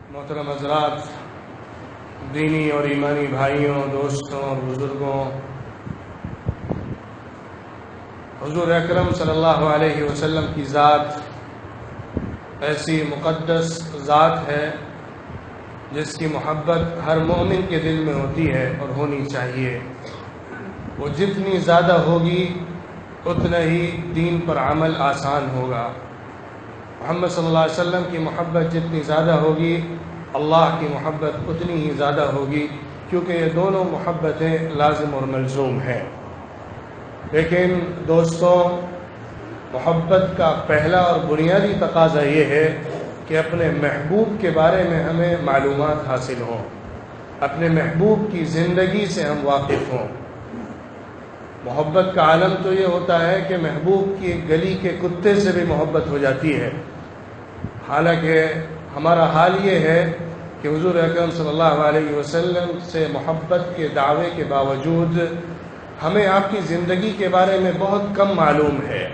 محترم حضرات، دینی اور ایمانی بھائیوں، دوستوں اور بزرگوں، حضور اکرم صلی اللہ علیہ وسلم کی ذات ایسی مقدس ذات ہے جس کی محبت ہر مومن کے دل میں ہوتی ہے اور ہونی چاہیے۔ وہ جتنی زیادہ ہوگی اتنا ہی دین پر عمل آسان ہوگا۔ محمد صلی اللہ علیہ وسلم کی محبت جتنی زیادہ ہوگی، اللہ کی محبت اتنی ہی زیادہ ہوگی، کیونکہ یہ دونوں محبتیں لازم اور ملزوم ہیں۔ لیکن دوستوں، محبت کا پہلا اور بنیادی تقاضا یہ ہے کہ اپنے محبوب کے بارے میں ہمیں معلومات حاصل ہوں، اپنے محبوب کی زندگی سے ہم واقف ہوں۔ محبت کا عالم تو یہ ہوتا ہے کہ محبوب کی گلی کے کتے سے بھی محبت ہو جاتی ہے، حالانکہ ہمارا حال یہ ہے کہ حضور اکرم صلی اللہ علیہ وسلم سے محبت کے دعوے کے باوجود ہمیں آپ کی زندگی کے بارے میں بہت کم معلوم ہے۔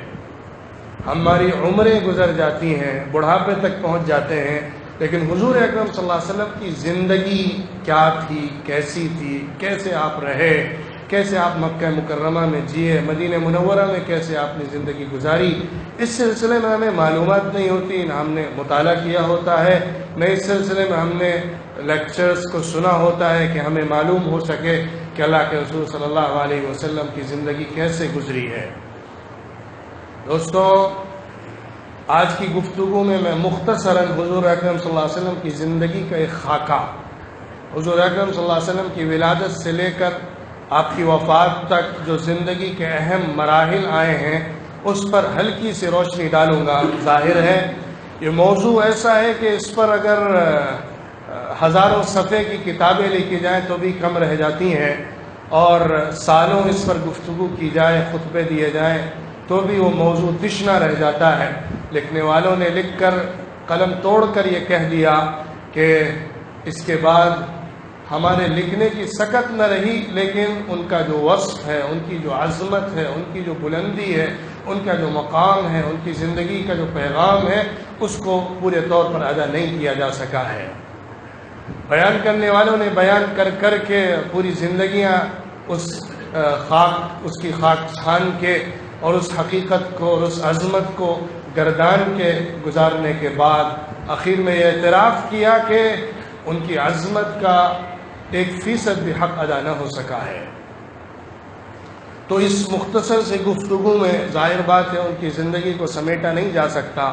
ہماری عمریں گزر جاتی ہیں، بڑھاپے تک پہنچ جاتے ہیں، لیکن حضور اکرم صلی اللہ علیہ وسلم کی زندگی کیا تھی، کیسی تھی، کیسے آپ رہے، کیسے آپ مکہ مکرمہ میں جیے، مدینہ منورہ میں کیسے آپ نے زندگی گزاری، اس سلسلے میں ہمیں معلومات نہیں ہوتی، نہ ہم نے مطالعہ کیا ہوتا ہے، نہ اس سلسلے میں ہم نے لیکچرز کو سنا ہوتا ہے کہ ہمیں معلوم ہو سکے کہ اللہ کے رسول صلی اللہ علیہ وسلم کی زندگی کیسے گزری ہے۔ دوستوں، آج کی گفتگو میں مختصراً حضور اکرم صلی اللہ علیہ وسلم کی زندگی کا ایک خاکہ، حضور اکرم صلی اللہ علیہ وسلم کی ولادت سے لے کر آپ کی وفات تک جو زندگی کے اہم مراحل آئے ہیں اس پر ہلکی سی روشنی ڈالوں گا۔ ظاہر ہے یہ موضوع ایسا ہے کہ اس پر اگر ہزاروں صفحے کی کتابیں لکھی جائیں تو بھی کم رہ جاتی ہیں، اور سالوں اس پر گفتگو کی جائے، خطبے دیے جائیں تو بھی وہ موضوع تشنا رہ جاتا ہے۔ لکھنے والوں نے لکھ کر قلم توڑ کر یہ کہہ دیا کہ اس کے بعد ہمارے لکھنے کی سکت نہ رہی، لیکن ان کا جو وصف ہے، ان کی جو عظمت ہے، ان کی جو بلندی ہے، ان کا جو مقام ہے، ان کی زندگی کا جو پیغام ہے، اس کو پورے طور پر ادا نہیں کیا جا سکا ہے۔ بیان کرنے والوں نے بیان کر کر کے پوری زندگیاں اس کی خاک چھان کے اور اس حقیقت کو اور اس عظمت کو گردان کے گزارنے کے بعد آخر میں یہ اعتراف کیا کہ ان کی عظمت کا 1% بھی حق ادا نہ ہو سکا ہے۔ تو اس مختصر سے گفتگو میں ظاہر بات ہے ان کی زندگی کو سمیٹا نہیں جا سکتا،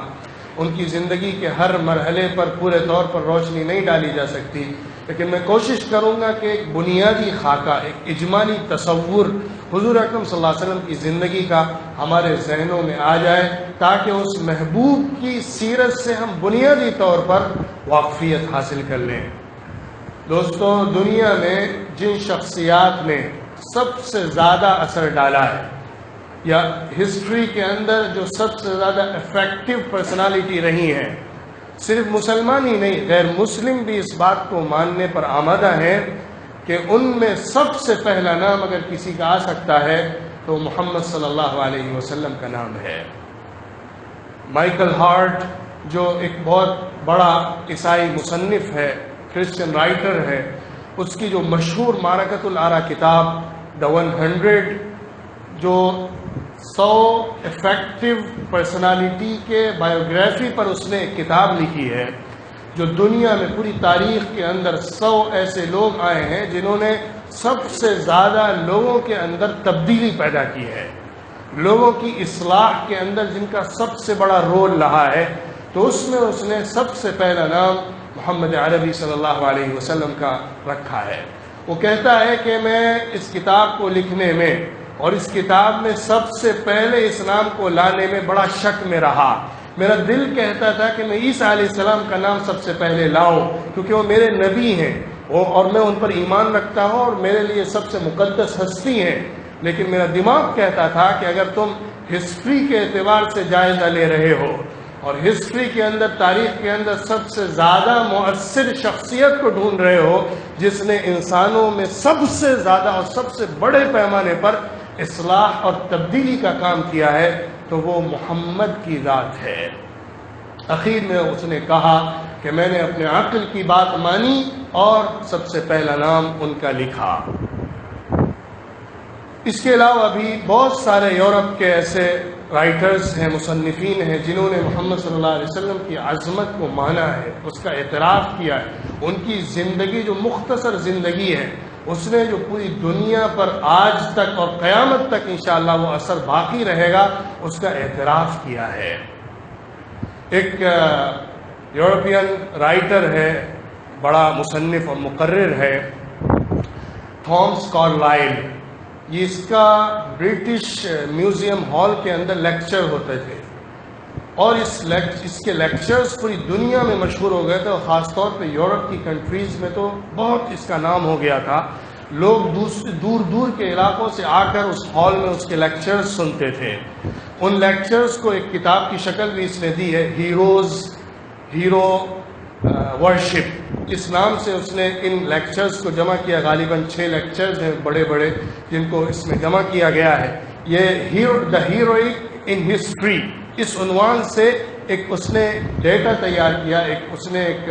ان کی زندگی کے ہر مرحلے پر پورے طور پر روشنی نہیں ڈالی جا سکتی، لیکن میں کوشش کروں گا کہ ایک بنیادی خاکہ، ایک اجمالی تصور حضور اکرم صلی اللہ علیہ وسلم کی زندگی کا ہمارے ذہنوں میں آ جائے، تاکہ اس محبوب کی سیرت سے ہم بنیادی طور پر واقفیت حاصل کر لیں۔ دوستوں، دنیا میں جن شخصیات نے سب سے زیادہ اثر ڈالا ہے، یا ہسٹری کے اندر جو سب سے زیادہ افیکٹو پرسنالٹی رہی ہیں، صرف مسلمان ہی نہیں، غیر مسلم بھی اس بات کو ماننے پر آمادہ ہیں کہ ان میں سب سے پہلا نام اگر کسی کا آ سکتا ہے تو محمد صلی اللہ علیہ وسلم کا نام ہے۔ مائیکل ہارٹ، جو ایک بہت بڑا عیسائی مصنف ہے، کرسچن رائٹر ہے، اس کی جو مشہور معرکۃ الآراء کتاب دا 100، جو 100 افیکٹو پرسنالٹی کے بایوگرافی پر اس نے ایک کتاب لکھی ہے، جو دنیا میں پوری تاریخ کے اندر 100 ایسے لوگ آئے ہیں جنہوں نے سب سے زیادہ لوگوں کے اندر تبدیلی پیدا کی ہے، لوگوں کی اصلاح کے اندر جن کا سب سے بڑا رول رہا ہے، تو اس میں اس نے سب سے پہلا نام محمد عربی صلی اللہ علیہ وسلم کا رکھا ہے۔ وہ کہتا ہے کہ میں اس کتاب کو لکھنے میں اور اس کتاب میں سب سے پہلے اس نام کو لانے میں بڑا شک میں رہا۔ میرا دل کہتا تھا کہ میں عیسیٰ علیہ السلام کا نام سب سے پہلے لاؤں، کیونکہ وہ میرے نبی ہیں اور میں ان پر ایمان رکھتا ہوں اور میرے لیے سب سے مقدس ہستی ہیں، لیکن میرا دماغ کہتا تھا کہ اگر تم ہسٹری کے اعتبار سے جائزہ لے رہے ہو اور ہسٹری کے اندر، تاریخ کے اندر سب سے زیادہ مؤثر شخصیت کو ڈھونڈ رہے ہو جس نے انسانوں میں سب سے زیادہ اور سب سے بڑے پیمانے پر اصلاح اور تبدیلی کا کام کیا ہے، تو وہ محمد کی ذات ہے۔ اخیر میں اس نے کہا کہ میں نے اپنے عقل کی بات مانی اور سب سے پہلا نام ان کا لکھا۔ اس کے علاوہ بھی بہت سارے یورپ کے ایسے رائٹرز ہیں، مصنفین ہیں، جنہوں نے محمد صلی اللہ علیہ وسلم کی عظمت کو مانا ہے، اس کا اعتراف کیا ہے۔ ان کی زندگی جو مختصر زندگی ہے، اس نے جو پوری دنیا پر آج تک اور قیامت تک انشاءاللہ وہ اثر باقی رہے گا، اس کا اعتراف کیا ہے۔ ایک یورپین رائٹر ہے، بڑا مصنف اور مقرر ہے، تھامس کارلائل۔ یہ اس کا برٹش میوزیم ہال کے اندر لیکچر ہوتے تھے، اور اس کے لیکچرز پوری دنیا میں مشہور ہو گئے تھے، اور خاص طور پہ یورپ کی کنٹریز میں تو بہت اس کا نام ہو گیا تھا۔ لوگ دور دور کے علاقوں سے آ کر اس ہال میں اس کے لیکچرز سنتے تھے۔ ان لیکچرز کو ایک کتاب کی شکل بھی اس نے دی ہے، ہیرو ورشپ، اس نام سے اس نے ان لیکچرز کو جمع کیا۔ غالباً 6 لیکچرز ہیں بڑے بڑے جن کو اس میں جمع کیا گیا ہے۔ یہ دا ہیروئک ان ہسٹری، اس عنوان سے ایک اس نے ڈیٹا تیار کیا، اس نے ایک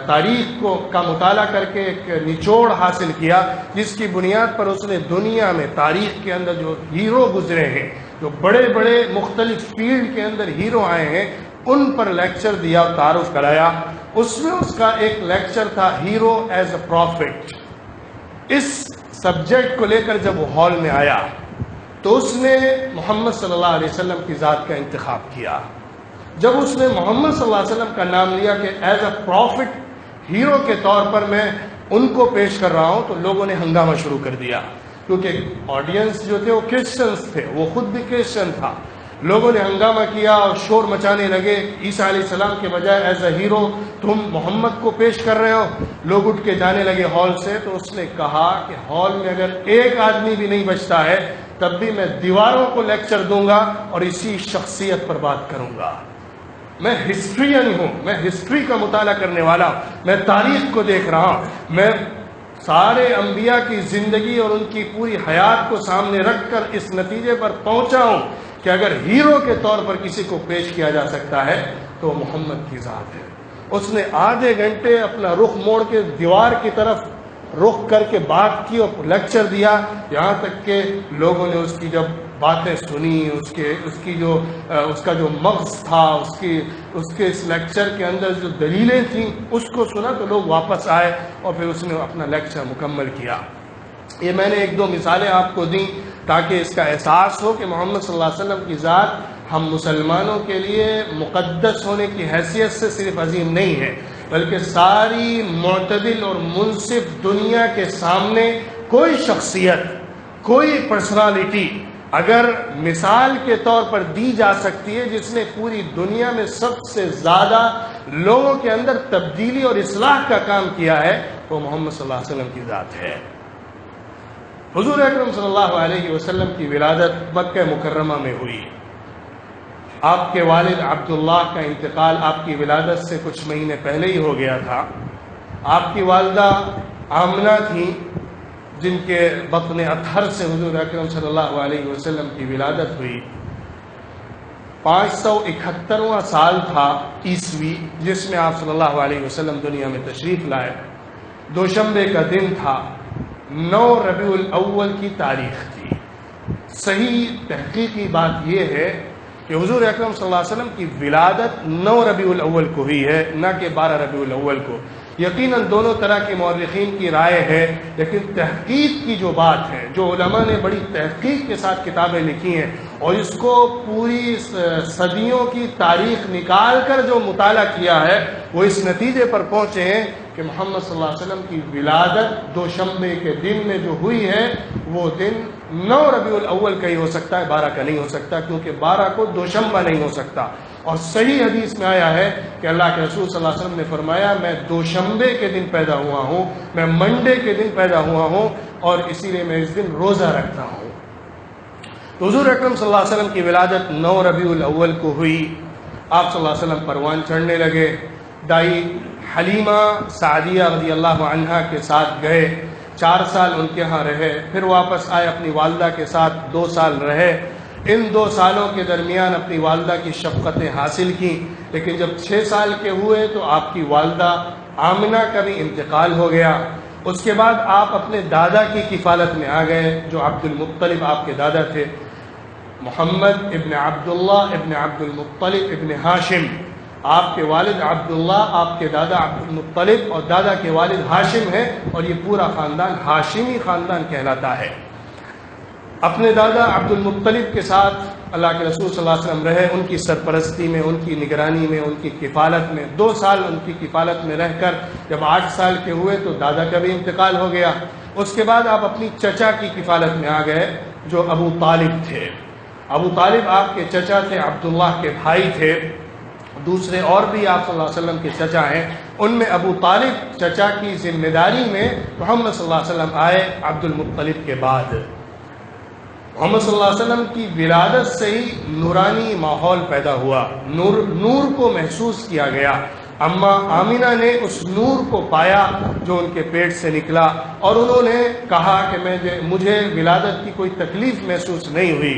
تاریخ کا مطالعہ کر کے ایک نچوڑ حاصل کیا، جس کی بنیاد پر اس نے دنیا میں تاریخ کے اندر جو ہیرو گزرے ہیں، جو بڑے بڑے مختلف فیلڈ کے اندر ہیرو آئے ہیں، ان پر لیکچر دیا اور تعارف کرایا۔ اس میں اس کا ایک لیکچر تھا ہیرو ایز اے پروفٹ۔ اس سبجیکٹ کو لے کر جب وہ ہال میں آیا تو اس نے محمد صلی اللہ علیہ وسلم کی ذات کا انتخاب کیا۔ جب اس نے محمد صلی اللہ علیہ وسلم کا نام لیا کہ ایز اے پروفٹ، ہیرو کے طور پر میں ان کو پیش کر رہا ہوں، تو لوگوں نے ہنگامہ شروع کر دیا، کیونکہ آڈینس جو تھے وہ کرسچنس تھے، وہ خود بھی کرسچن تھا۔ لوگوں نے ہنگامہ کیا اور شور مچانے لگے، عیسیٰ علیہ السلام کے بجائے ایز اے ہیرو تم محمد کو پیش کر رہے ہو۔ لوگ اٹھ کے جانے لگے ہال سے۔ تو اس نے کہا کہ ہال میں اگر ایک آدمی بھی نہیں بچتا ہے تب بھی میں دیواروں کو لیکچر دوں گا اور اسی شخصیت پر بات کروں گا۔ میں ہسٹرین ہوں، میں ہسٹری کا مطالعہ کرنے والا ہوں، میں تاریخ کو دیکھ رہا ہوں، میں سارے انبیاء کی زندگی اور ان کی پوری حیات کو سامنے رکھ کر اس نتیجے پر پہنچا ہوں کہ اگر ہیرو کے طور پر کسی کو پیش کیا جا سکتا ہے تو محمد کی ذات ہے۔ اس نے آدھے گھنٹے اپنا رخ موڑ کے دیوار کی طرف رخ کر کے بات کی اور لیکچر دیا، یہاں تک کہ لوگوں نے اس کی جب باتیں سنی، اس کا جو مغز تھا، اس کے اس لیکچر کے اندر جو دلیلیں تھیں، اس کو سنا تو لوگ واپس آئے اور پھر اس نے اپنا لیکچر مکمل کیا۔ یہ میں نے 1-2 مثالیں آپ کو دیں تاکہ اس کا احساس ہو کہ محمد صلی اللہ علیہ وسلم کی ذات ہم مسلمانوں کے لیے مقدس ہونے کی حیثیت سے صرف عظیم نہیں ہے، بلکہ ساری معتدل اور منصف دنیا کے سامنے کوئی شخصیت، کوئی پرسنالٹی اگر مثال کے طور پر دی جا سکتی ہے جس نے پوری دنیا میں سب سے زیادہ لوگوں کے اندر تبدیلی اور اصلاح کا کام کیا ہے، وہ محمد صلی اللہ علیہ وسلم کی ذات ہے۔ حضور اکرم صلی اللہ علیہ وسلم کی ولادت مکہ مکرمہ میں ہوئی۔ آپ کے والد عبداللہ کا انتقال آپ کی ولادت سے کچھ مہینے پہلے ہی ہو گیا تھا۔ آپ کی والدہ آمنہ تھیں جن کے بطن اطہر سے حضور اکرم صلی اللہ علیہ وسلم کی ولادت ہوئی۔ 571واں سال تھا عیسوی جس میں آپ صلی اللہ علیہ وسلم دنیا میں تشریف لائے۔ دوشنبے کا دن تھا، 9 ربیع الاول کی تاریخ تھی۔ صحیح تحقیقی بات یہ ہے کہ حضور اکرم صلی اللہ علیہ وسلم کی ولادت 9 ربیع الاول کو ہوئی ہے، نہ کہ 12 ربیع الاول کو۔ یقیناً دونوں طرح کے مورخین کی رائے ہے، لیکن تحقیق کی جو بات ہے، جو علماء نے بڑی تحقیق کے ساتھ کتابیں لکھی ہیں اور اس کو پوری صدیوں کی تاریخ نکال کر جو مطالعہ کیا ہے، وہ اس نتیجے پر پہنچے ہیں کہ محمد صلی اللہ علیہ وسلم کی ولادت دوشنبے کے دن میں جو ہوئی ہے، وہ دن 9 ربیع الاول کا ہی ہو سکتا ہے، 12 کا نہیں ہو سکتا، کیونکہ 12 کو دوشنبہ نہیں ہو سکتا۔ اور صحیح حدیث میں آیا ہے کہ اللہ کے رسول صلی اللہ علیہ وسلم نے فرمایا، میں دوشنبے کے دن پیدا ہوا ہوں، میں منڈے کے دن پیدا ہوا ہوں، اور اسی لیے میں اس دن روزہ رکھتا ہوں۔ تو حضور اکرم صلی اللہ علیہ وسلم کی ولادت 9 ربیع الاول کو ہوئی۔ آپ صلی اللہ علیہ وسلم پروان چڑھنے لگے، دائی حلیمہ سعدیہ رضی اللہ عنہا کے ساتھ گئے، 4 سال ان کے ہاں رہے، پھر واپس آئے اپنی والدہ کے ساتھ 2 سال رہے۔ ان 2 سالوں کے درمیان اپنی والدہ کی شفقتیں حاصل کیں، لیکن جب 6 سال کے ہوئے تو آپ کی والدہ آمنہ کا بھی انتقال ہو گیا۔ اس کے بعد آپ اپنے دادا کی کفالت میں آ گئے، جو عبد المطلب آپ کے دادا تھے، محمد ابن عبداللہ ابن عبد المطلب ابن ہاشم۔ آپ کے والد عبداللہ، آپ کے دادا عبد المطلب، اور دادا کے والد ہاشم ہیں، اور یہ پورا خاندان ہاشمی خاندان کہلاتا ہے۔ اپنے دادا عبد المطلب کے ساتھ اللہ کے رسول صلی اللہ علیہ وسلم رہے، ان کی سرپرستی میں، ان کی نگرانی میں، ان کی کفالت میں 2 سال ان کی کفالت میں رہ کر جب 8 سال کے ہوئے تو دادا کا بھی انتقال ہو گیا۔ اس کے بعد آپ اپنی چچا کی کفالت میں آ گئے، جو ابو طالب تھے۔ ابو طالب آپ کے چچا تھے، عبداللہ کے بھائی تھے۔ دوسرے اور بھی آپ صلی اللہ علیہ وسلم کے چچا ہیں، ان میں ابو طالب چچا کی ذمہ داری میں محمد صلی اللہ علیہ وسلم آئے عبد المطلب کے بعد۔ محمد صلی اللہ علیہ وسلم کی ولادت سے ہی نورانی ماحول پیدا ہوا، نور کو محسوس کیا گیا۔ اماں آمینہ نے اس نور کو پایا جو ان کے پیٹ سے نکلا، اور انہوں نے کہا کہ مجھے ولادت کی کوئی تکلیف محسوس نہیں ہوئی۔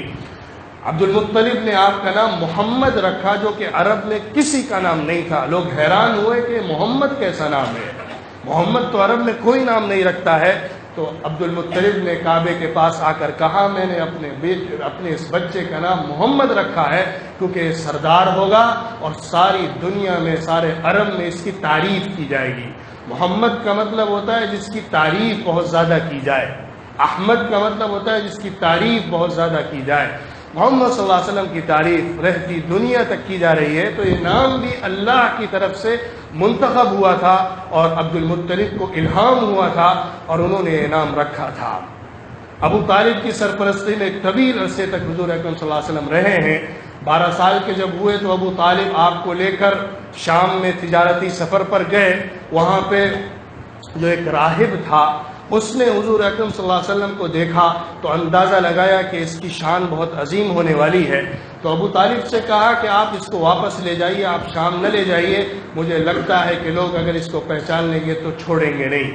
عبد المطلب نے آپ کا نام محمد رکھا، جو کہ عرب میں کسی کا نام نہیں تھا۔ لوگ حیران ہوئے کہ محمد کیسا نام ہے، محمد تو عرب میں کوئی نام نہیں رکھتا ہے۔ تو عبد المطلب نے کعبے کے پاس آ کر کہا، میں نے اپنے اس بچے کا نام محمد رکھا ہے کیونکہ یہ سردار ہوگا اور ساری دنیا میں، سارے عرب میں اس کی تعریف کی جائے گی۔ محمد کا مطلب ہوتا ہے جس کی تعریف بہت زیادہ کی جائے، احمد کا مطلب ہوتا ہے جس کی تعریف بہت زیادہ کی جائے۔ محمد صلی اللہ علیہ وسلم کی تعریف رہتی دنیا تک کی جا رہی ہے، تو یہ نام بھی اللہ کی طرف سے منتخب ہوا تھا اور عبد المطلب کو الہام ہوا تھا اور انہوں نے یہ نام رکھا تھا۔ ابو طالب کی سرپرستی میں ایک طویل عرصے تک حضور اکرم صلی اللہ علیہ وسلم رہے ہیں۔ 12 سال کے جب ہوئے تو ابو طالب آپ کو لے کر شام میں تجارتی سفر پر گئے۔ وہاں پہ جو ایک راہب تھا، اس نے حضور اکرم صلی اللہ علیہ وسلم کو دیکھا تو اندازہ لگایا کہ اس کی شان بہت عظیم ہونے والی ہے، تو ابو طالب سے کہا کہ آپ اس کو واپس لے جائیے، آپ شام نہ لے جائیے، مجھے لگتا ہے کہ لوگ اگر اس کو پہچان لیں گے تو چھوڑیں گے نہیں۔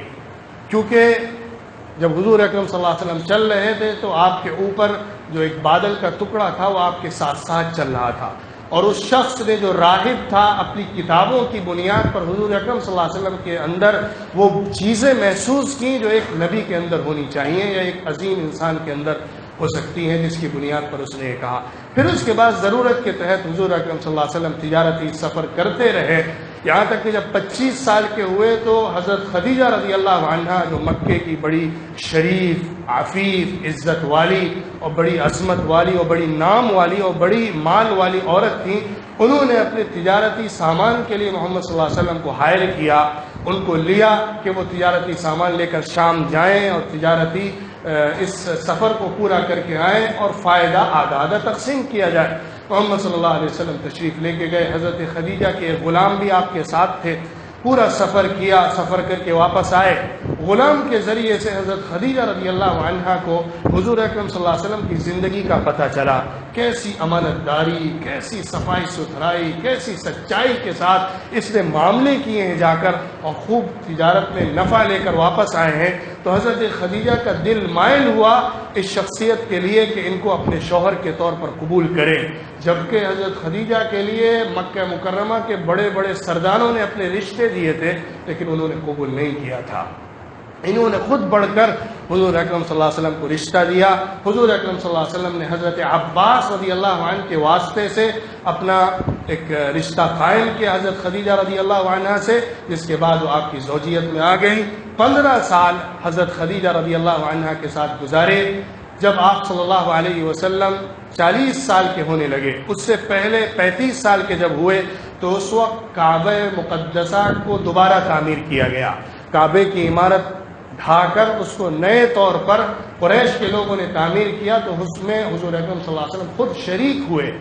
کیونکہ جب حضور اکرم صلی اللہ علیہ وسلم چل رہے تھے تو آپ کے اوپر جو ایک بادل کا ٹکڑا تھا وہ آپ کے ساتھ ساتھ چل رہا تھا، اور اس شخص نے جو راہب تھا اپنی کتابوں کی بنیاد پر حضور اکرم صلی اللہ علیہ وسلم کے اندر وہ چیزیں محسوس کی جو ایک نبی کے اندر ہونی چاہیے یا ایک عظیم انسان کے اندر ہو سکتی ہیں، جس کی بنیاد پر اس نے یہ کہا۔ پھر اس کے بعد ضرورت کے تحت حضور اکرم صلی اللہ علیہ وسلم تجارتی سفر کرتے رہے، یہاں تک کہ جب 25 سال کے ہوئے تو حضرت خدیجہ رضی اللہ عنہا، جو مکے کی بڑی شریف، عفیف، عزت والی اور بڑی عظمت والی اور بڑی نام والی اور بڑی مال والی عورت تھیں، انہوں نے اپنے تجارتی سامان کے لیے محمد صلی اللہ علیہ وسلم کو ہائر کیا، ان کو لیا کہ وہ تجارتی سامان لے کر شام جائیں اور تجارتی اس سفر کو پورا کر کے آئیں اور فائدہ آدھا آدھا تقسیم کیا جائے۔ محمد صلی اللہ علیہ وسلم تشریف لے کے گئے، حضرت خدیجہ کے غلام بھی آپ کے ساتھ تھے، پورا سفر کیا، سفر کر کے واپس آئے۔ غلام کے ذریعے سے حضرت خدیجہ رضی اللہ عنہا کو حضور اکرم صلی اللہ علیہ وسلم کی زندگی کا پتہ چلا، کیسی امانت داری، کیسی صفائی ستھرائی، کیسی سچائی کے ساتھ اس نے معاملے کیے ہیں جا کر، اور خوب تجارت میں نفع لے کر واپس آئے ہیں۔ تو حضرت خدیجہ کا دل مائل ہوا اس شخصیت کے لیے کہ ان کو اپنے شوہر کے طور پر قبول کریں، جبکہ حضرت خدیجہ کے لیے مکہ مکرمہ کے بڑے بڑے سرداروں نے اپنے رشتے دیے تھے، لیکن انہوں نے قبول نہیں کیا تھا۔ انہوں نے خود بڑھ کر حضور اکرم صلی اللہ علیہ وسلم کو رشتہ دیا۔ حضور اکرم صلی اللہ علیہ وسلم نے حضرت عباس رضی اللہ عنہ کے واسطے سے اپنا ایک رشتہ قائم کیا حضرت خدیجہ رضی اللہ عنہ سے، جس کے بعد وہ آپ کی زوجیت میں آ گئی۔ 15 سال حضرت خدیجہ رضی اللہ عنہ کے ساتھ گزارے۔ جب آپ صلی اللہ علیہ وسلم 40 سال کے ہونے لگے، اس سے پہلے 35 سال کے جب ہوئے تو اس وقت کعبہ مقدسہ کو دوبارہ تعمیر کیا گیا۔ کعبے کی عمارت ڈھا کر اس کو نئے طور پر قریش کے لوگوں نے تعمیر کیا، تو اس میں حضور اکرم صلی اللہ علیہ وسلم خود شریک ہوئے،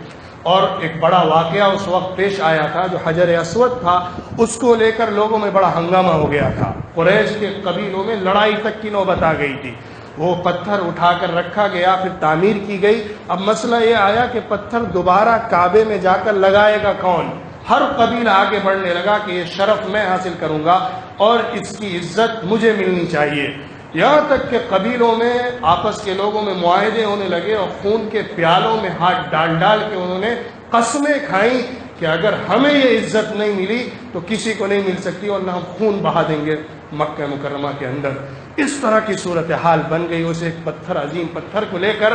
اور ایک بڑا واقعہ اس وقت پیش آیا تھا، جو حجر اسود تھا اس کو لے کر لوگوں میں بڑا ہنگامہ ہو گیا تھا، قریش کے قبیلوں میں لڑائی تک کی نوبت آ گئی تھی۔ وہ پتھر اٹھا کر رکھا گیا، پھر تعمیر کی گئی۔ اب مسئلہ یہ آیا کہ پتھر دوبارہ کعبے میں جا کر لگائے گا کون؟ ہر قبیلہ آگے بڑھنے لگا کہ یہ شرف میں حاصل کروں گا اور اس کی عزت مجھے ملنی چاہیے۔ یہاں تک کہ قبیلوں میں آپس کے لوگوں میں معاہدے ہونے لگے اور خون کے پیالوں میں ہاتھ ڈال ڈال کے انہوں نے قسمیں کھائیں کہ اگر ہمیں یہ عزت نہیں ملی تو کسی کو نہیں مل سکتی، اور نہ ہم خون بہا دیں گے مکہ مکرمہ کے اندر۔ اس طرح کی صورتحال بن گئی، اسے ایک پتھر، عظیم پتھر کو لے کر،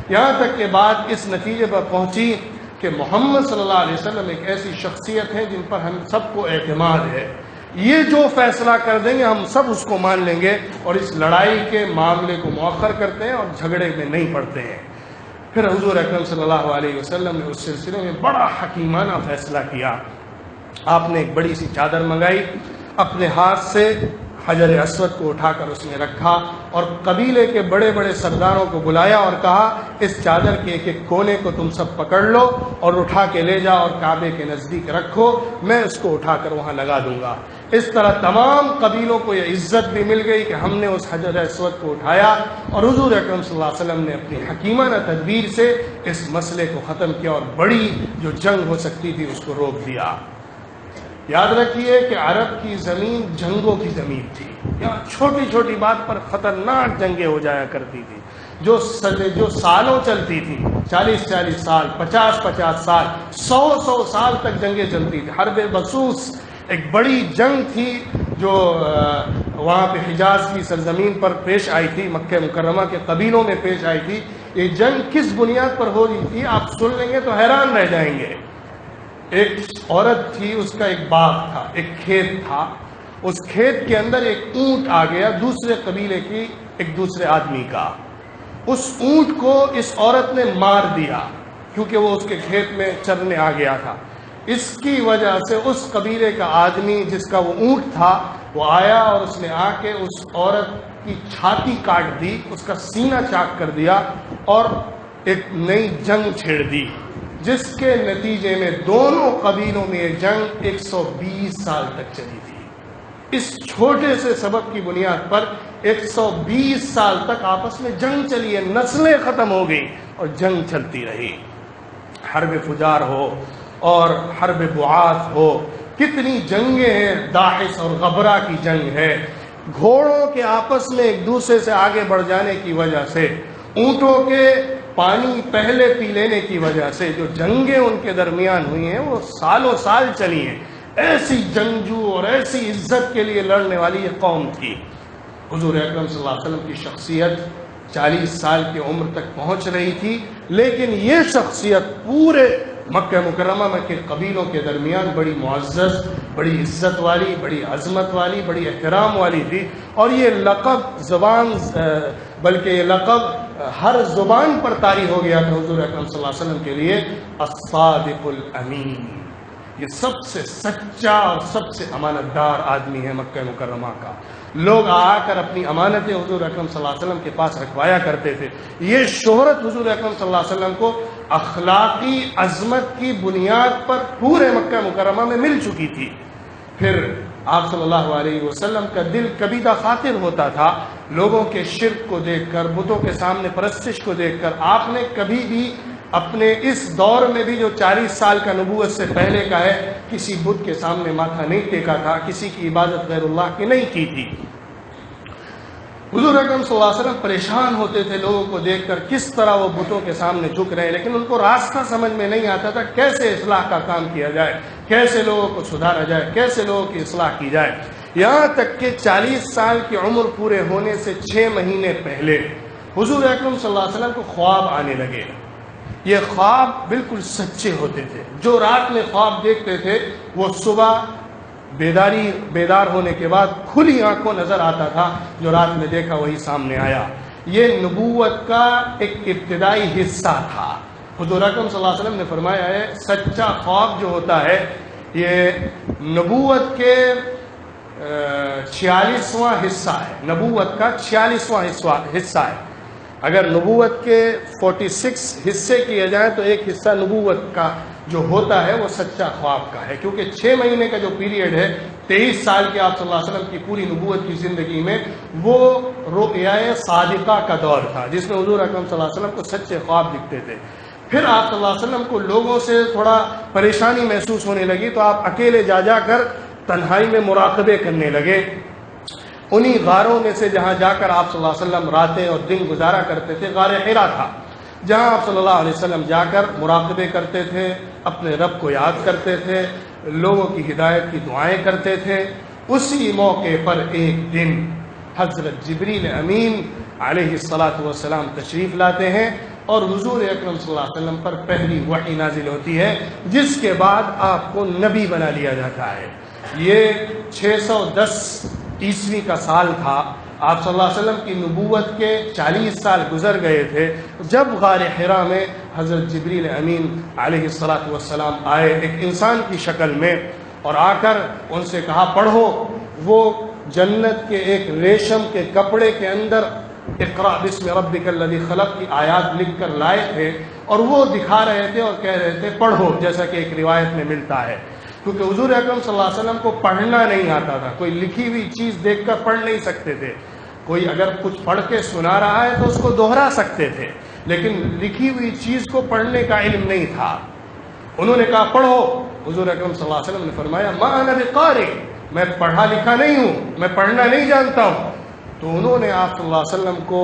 یہاں تک کہ بات اس نتیجے پر پہنچی کہ محمد صلی اللہ علیہ وسلم ایک ایسی شخصیت ہے جن پر ہم سب کو اعتماد ہے، یہ جو فیصلہ کر دیں گے ہم سب اس کو مان لیں گے، اور اس لڑائی کے معاملے کو مؤخر کرتے ہیں اور جھگڑے میں نہیں پڑتے ہیں۔ پھر حضور اکرم صلی اللہ علیہ وسلم نے اس سلسلے میں بڑا حکیمانہ فیصلہ کیا۔ آپ نے ایک بڑی سی چادر منگائی، اپنے ہاتھ سے حجر اسود کو اٹھا کر اس میں رکھا، اور قبیلے کے بڑے بڑے سرداروں کو بلایا اور کہا اس چادر کے ایک ایک کونے کو تم سب پکڑ لو اور اٹھا کے لے جاؤ اور کعبے کے نزدیک رکھو، میں اس کو اٹھا کر وہاں لگا دوں گا۔ اس طرح تمام قبیلوں کو یہ عزت بھی مل گئی کہ ہم نے اس حجر اسود کو اٹھایا، اور حضور اکرم صلی اللہ علیہ وسلم نے اپنی حکیمانہ تدبیر سے اس مسئلے کو ختم کیا اور بڑی جو جنگ ہو سکتی تھی اس کو روک دیا۔ یاد رکھیے کہ عرب کی زمین جنگوں کی زمین تھی، یہاں چھوٹی چھوٹی بات پر خطرناک جنگیں ہو جایا کرتی تھی جو سالوں چلتی تھی، 40 سال، 50 سال، 100 سال تک جنگیں چلتی تھی۔ حرب بسوس ایک بڑی جنگ تھی جو وہاں پہ حجاز کی سرزمین پر پیش آئی تھی، مکہ مکرمہ کے قبیلوں میں پیش آئی تھی۔ یہ جنگ کس بنیاد پر ہو رہی تھی آپ سن لیں گے تو حیران رہ جائیں گے۔ ایک عورت تھی، اس کا ایک باغ تھا، ایک کھیت تھا، اس کھیت کے اندر ایک اونٹ آ گیا دوسرے قبیلے کی، ایک دوسرے آدمی کا۔ اس اونٹ کو اس عورت نے مار دیا کیونکہ وہ اس کے کھیت میں چرنے آ گیا تھا۔ اس کی وجہ سے اس قبیلے کا آدمی جس کا وہ اونٹ تھا وہ آیا اور اس نے آ کے اس عورت کی چھاتی کاٹ دی، اس کا سینہ چاک کر دیا اور ایک نئی جنگ چھیڑ دی، جس کے نتیجے میں دونوں قبیلوں میں یہ جنگ 120 سال تک چلی تھی۔ اس چھوٹے سے سبب کی بنیاد پر 120 سال تک آپس میں جنگ چلی ہے، نسلیں ختم ہو گئی اور جنگ چلتی رہی۔ حرب فجار ہو اور حرب بعاث ہو، کتنی جنگیں ہیں، داحس اور غبرہ کی جنگ ہے، گھوڑوں کے آپس میں ایک دوسرے سے آگے بڑھ جانے کی وجہ سے، اونٹوں کے پانی پہلے پی لینے کی وجہ سے جو جنگیں ان کے درمیان ہوئی ہیں وہ سالوں سال چلی ہیں۔ ایسی جنگجو اور ایسی عزت کے لیے لڑنے والی یہ قوم تھی۔ حضور اکرم صلی اللہ علیہ وسلم کی شخصیت 40 سال کی عمر تک پہنچ رہی تھی، لیکن یہ شخصیت پورے مکہ مکرمہ میں کے قبیلوں کے درمیان بڑی معزز، بڑی عزت والی، بڑی عظمت والی، بڑی احترام والی تھی، اور یہ لقب بلکہ یہ لقب ہر زبان پر طاری ہو گیا تھا حضور اکرم صلی اللہ علیہ وسلم کے لیے، الصادق الامین، یہ سب سے سچا اور سب سے امانت دار آدمی ہے مکہ مکرمہ کا۔ لوگ آ کر اپنی امانتیں حضور اکرم صلی اللہ علیہ وسلم کے پاس رکھوایا کرتے تھے۔ یہ شہرت حضور اکرم صلی اللہ علیہ وسلم کو اخلاقی عظمت کی بنیاد پر پورے مکہ مکرمہ میں مل چکی تھی۔ پھر آپ صلی اللہ علیہ وسلم کا دل کبیدہ خاطر ہوتا تھا لوگوں کے شرک کو دیکھ کر، بتوں کے سامنے پرستش کو دیکھ کر۔ آپ نے کبھی بھی اپنے اس دور میں بھی جو 40 سال کا نبوت سے پہلے کا ہے، کسی بت کے سامنے ماتھا نہیں ٹیکا تھا، کسی کی عبادت غیر اللہ کی نہیں کی تھی۔ حضور اکرم صلی اللہ علیہ وسلم پریشان ہوتے تھے لوگوں کو دیکھ کر، کس طرح وہ بتوں کے سامنے جھک رہے ہیں، لیکن ان کو راستہ سمجھ میں نہیں آتا تھا کیسے اصلاح کا کام کیا جائے، کیسے لوگوں کو سدھارا جائے، کیسے لوگوں کی اصلاح کی جائے۔ یہاں تک کہ 40 سال کی عمر پورے ہونے سے 6 مہینے پہلے حضور اکرم صلی اللہ علیہ وسلم کو خواب آنے لگے۔ یہ خواب بالکل سچے ہوتے تھے، جو رات میں خواب دیکھتے تھے وہ صبح بیدار ہونے کے بعد کھلی آنکھوں نظر آتا تھا، جو رات میں دیکھا وہی سامنے آیا۔ یہ نبوت کا ایک ابتدائی حصہ تھا۔ حضور اکرم صلی اللہ علیہ وسلم نے فرمایا ہے سچا خواب جو ہوتا ہے یہ نبوت کے 46واں حصہ ہے، نبوت کا 46واں حصہ ہے۔ اگر نبوت کے 46 حصے کیے جائیں تو ایک حصہ نبوت کا جو ہوتا ہے وہ سچا خواب کا ہے، کیونکہ 6 مہینے کا جو پیریڈ ہے، 23 سال کے آپ صلی اللہ علیہ وسلم کی پوری نبوت کی زندگی میں وہ رؤیا صادقہ کا دور تھا، جس میں حضور اکرم صلی اللہ علیہ وسلم کو سچے خواب دکھتے تھے۔ پھر آپ صلی اللہ علیہ وسلم کو لوگوں سے تھوڑا پریشانی محسوس ہونے لگی تو آپ اکیلے جا کر تنہائی میں مراقبے کرنے لگے۔ انہی غاروں میں سے جہاں جا کر آپ صلی اللہ علیہ وسلم راتیں اور دن گزارا کرتے تھے غار حرا تھا، جہاں آپ صلی اللہ علیہ وسلم جا کر مراقبے کرتے تھے، اپنے رب کو یاد کرتے تھے، لوگوں کی ہدایت کی دعائیں کرتے تھے۔ اسی موقع پر ایک دن حضرت جبریل امین علیہ الصلاۃ والسلام تشریف لاتے ہیں اور حضور اکرم صلی اللہ علیہ وسلم پر پہلی وحی نازل ہوتی ہے، جس کے بعد آپ کو نبی بنا لیا جاتا ہے۔ یہ 610 عیسوی کا سال تھا، آپ صلی اللہ علیہ وسلم کی نبوت کے 40 سال گزر گئے تھے جب غار حرا میں حضرت جبریل امین علیہ الصلاۃ والسلام آئے ایک انسان کی شکل میں، اور آ کر ان سے کہا پڑھو۔ وہ جنت کے ایک ریشم کے کپڑے کے اندر اقرأ بسم ربک الذی خلق کی آیات لکھ کر لائے تھے، اور وہ دکھا رہے تھے اور کہہ رہے تھے پڑھو، جیسا کہ ایک روایت میں ملتا ہے، کیونکہ حضور اکرم صلی اللہ علیہ وسلم کو پڑھنا نہیں آتا تھا، کوئی لکھی ہوئی چیز دیکھ کر پڑھ نہیں سکتے تھے، کوئی اگر کچھ پڑھ کے سنا رہا ہے تو اس کو دوہرا سکتے تھے، لیکن لکھی ہوئی چیز کو پڑھنے کا علم نہیں تھا۔ انہوں نے کہا پڑھو، حضور اکرم صلی اللہ علیہ وسلم نے فرمایا ما انا بقارئ، میں پڑھا لکھا نہیں ہوں، میں پڑھنا نہیں جانتا ہوں۔ تو انہوں نے آپ صلی اللہ علیہ وسلم کو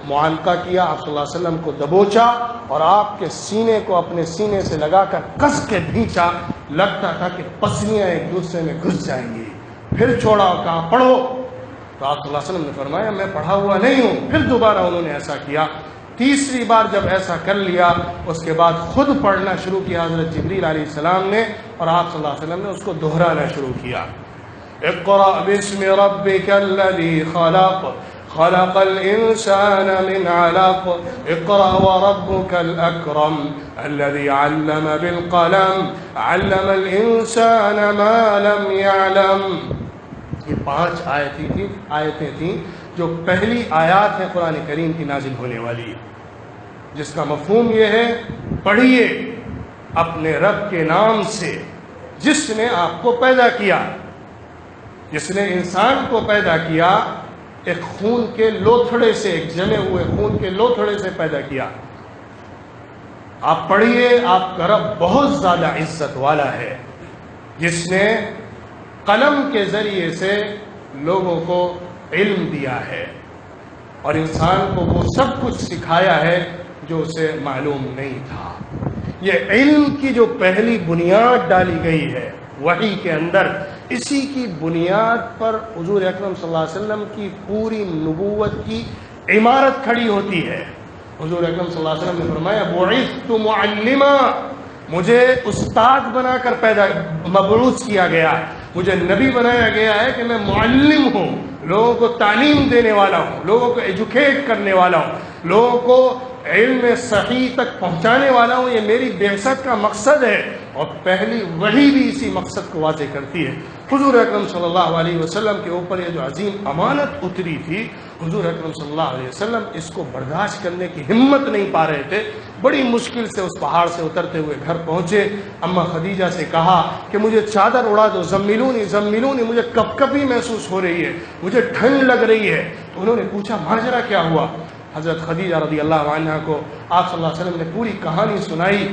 معانقہ کیا، آپ صلی اللہ علیہ وسلم کو دبوچا اور آپ کے سینے کو اپنے سینے سے لگا کر کس کے بھینچا، لگتا تھا کہ پسلیاں ایک دوسرے میں گھس جائیں گی۔ پھر چھوڑا اور کہا پڑھو، تو آپ صلی اللہ علیہ وسلم نے فرمایا میں پڑھا ہوا نہیں ہوں۔ پھر دوبارہ انہوں نے ایسا کیا، تیسری بار جب ایسا کر لیا اس کے بعد خود پڑھنا شروع کیا حضرت جبریل علیہ السلام نے، اور آپ صلی اللہ علیہ وسلم نے اس کو دہرانا شروع کیا۔ اقرأ باسم ربک الذی خلق خلق الانسان من علق اقرأ وربک الاکرم الذی علم بالقلم علم الانسان ما لم يعلم۔ یہ 5 آیتیں تھیں جو پہلی آیات ہیں قرآن کریم کی نازل ہونے والی، جس کا مفہوم یہ ہے پڑھیے اپنے رب کے نام سے جس نے آپ کو پیدا کیا، جس نے انسان کو پیدا کیا، ایک خون کے لوتھڑے سے، ایک جمے ہوئے خون کے لوتھڑے سے پیدا کیا۔ آپ پڑھیے، آپ کا رب بہت زیادہ عزت والا ہے، جس نے قلم کے ذریعے سے لوگوں کو علم دیا ہے اور انسان کو وہ سب کچھ سکھایا ہے جو اسے معلوم نہیں تھا۔ یہ علم کی جو پہلی بنیاد ڈالی گئی ہے وحی کے اندر، اسی کی بنیاد پر حضور اکرم صلی اللہ علیہ وسلم کی پوری نبوت کی عمارت کھڑی ہوتی ہے۔ حضور اکرم صلی اللہ علیہ وسلم نے فرمایا بعثت معلما، مجھے استاد بنا کر مبعوث کیا گیا، مجھے نبی بنایا گیا ہے کہ میں معلم ہوں، لوگوں کو تعلیم دینے والا ہوں، لوگوں کو ایجوکیٹ کرنے والا ہوں، لوگوں کو علم صحیح تک پہنچانے والا ہوں۔ یہ میری بعثت کا مقصد ہے، اور پہلی وحی بھی اسی مقصد کو واضح کرتی ہے۔ حضور اکرم صلی اللہ علیہ وسلم کے اوپر یہ جو عظیم امانت اتری تھی، حضور اکرم صلی اللہ علیہ وسلم اس کو برداشت کرنے کی ہمت نہیں پا رہے تھے، بڑی مشکل سے اس پہاڑ سے اترتے ہوئے گھر پہنچے، اماں خدیجہ سے کہا کہ مجھے چادر اڑا دو، زملونی زملونی، مجھے کپ کپی محسوس ہو رہی ہے، مجھے ٹھنڈ لگ رہی ہے۔ تو انہوں نے پوچھا ماجرا کیا ہوا؟ حضرت خدیجہ رضی اللہ عنہا کو آپ صلی اللہ علیہ وسلم نے پوری کہانی سنائی،